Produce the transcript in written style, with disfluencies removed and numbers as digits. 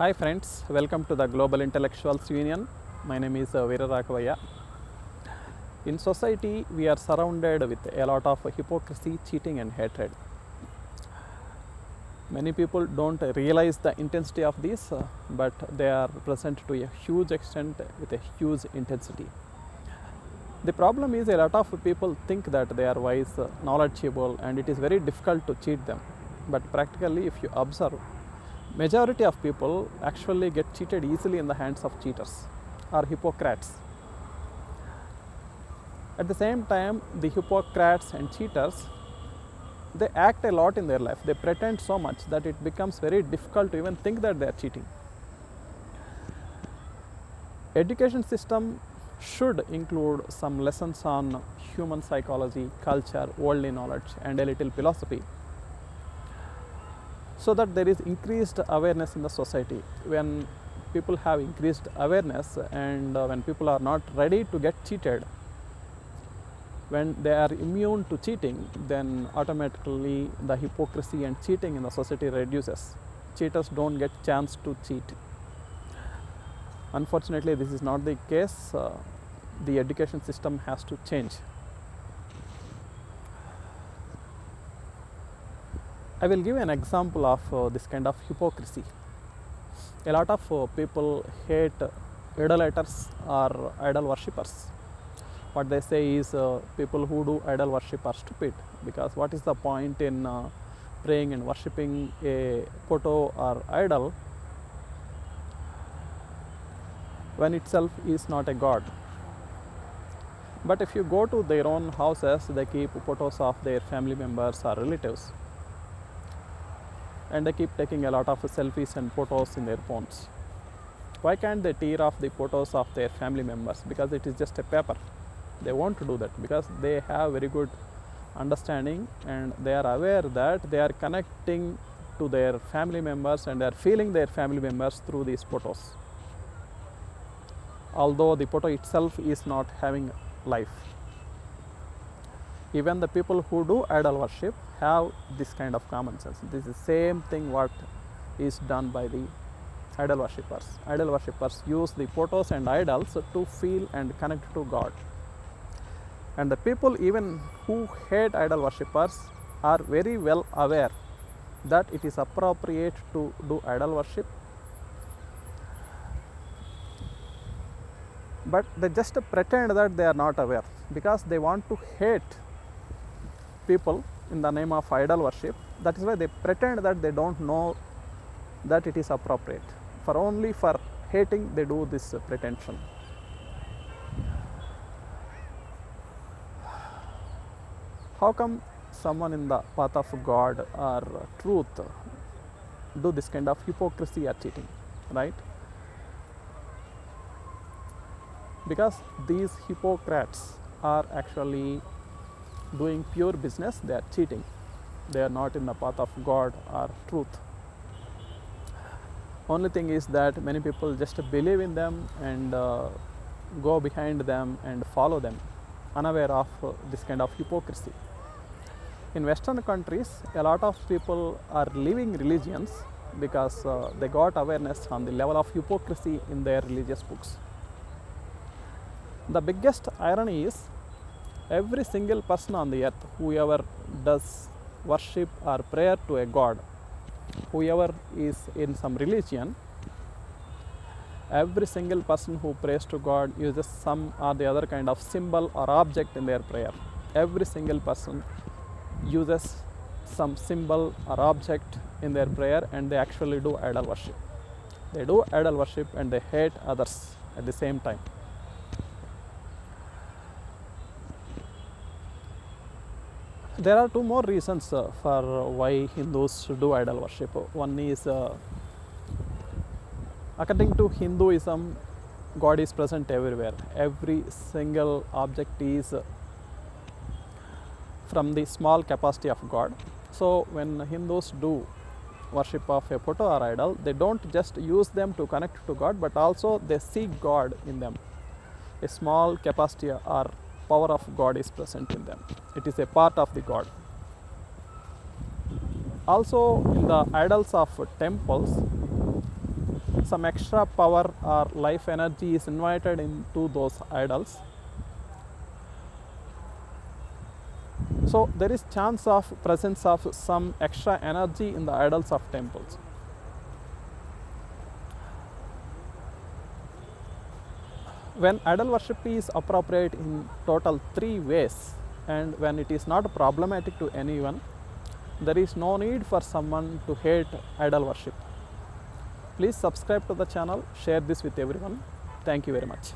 Hi friends, welcome to the Global Intellectuals Union. My name is Veera Rakavaya. In society, we are surrounded with a lot of hypocrisy, cheating and hatred. Many people don't realize the intensity of this, but they are present to a huge extent with a huge intensity. The problem is a lot of people think that they are wise, knowledgeable, and it is very difficult to cheat them. But practically, if you observe, majority of people actually get cheated easily in the hands of cheaters or hypocrites. At the same time, the hypocrites and cheaters, they act a lot in their life. They pretend so much that it becomes very difficult to even think that they are cheating. Education system should include some lessons on human psychology, culture, worldly knowledge, and a little philosophy, so that there is increased awareness in the society. When people have increased awareness and when people are not ready to get cheated, when they are immune to cheating, then automatically the hypocrisy and cheating in the society reduces. Cheaters don't get chance to cheat. Unfortunately, this is not the case. The education system has to change. I will give an example of this kind of hypocrisy. A lot of people hate idolaters or idol worshippers. What they say is people who do idol worship are stupid, because what is the point in praying and worshipping a photo or idol when itself is not a god? But if you go to their own houses, they keep photos of their family members or relatives, and they keep taking a lot of selfies and photos in their phones. Why can't they tear off the photos of their family members? Because it is just a paper. They won't do that because they have very good understanding and they are aware that they are connecting to their family members and they are feeling their family members through these photos, although the photo itself is not having life. Even the people who do idol worship have this kind of common sense. This is the same thing what is done by the idol worshippers. Idol worshippers use the photos and idols to feel and connect to God. And the people even who hate idol worshippers are very well aware that it is appropriate to do idol worship, but they just pretend that they are not aware because they want to hate people in the name of idol worship. That is why they pretend that they don't know that it is appropriate. Only for hating they do this pretension. How come someone in the path of God or truth do this kind of hypocrisy or cheating, right? Because these hypocrites are actually doing pure business. They are cheating. They are not in the path of God or truth. Only thing is that many people just believe in them and go behind them and follow them, unaware of this kind of hypocrisy. In Western countries, a lot of people are leaving religions because they got awareness on the level of hypocrisy in their religious books. The biggest irony is every single person on the earth, whoever does worship or prayer to a god, whoever is in some religion, every single person who prays to God uses some or the other kind of symbol or object in their prayer. Every single person uses some symbol or object in their prayer and they actually do idol worship. They do idol worship and they hate others at the same time. There are two more reasons for why Hindus do idol worship. One is according to Hinduism, God is present everywhere. Every single object is from the small capacity of God. So when Hindus do worship of a photo or idol, they don't just use them to connect to God, but also they seek God in them. A small capacity or power of God is present in them. It is a part of the God. Also in the idols of temples, some extra power or life energy is invited into those idols. So there is chance of presence of some extra energy in the idols of temples. When idol worship is appropriate in total 3 ways, and when it is not problematic to anyone, there is no need for someone to hate idol worship. Please subscribe to the channel, share this with everyone. Thank you very much.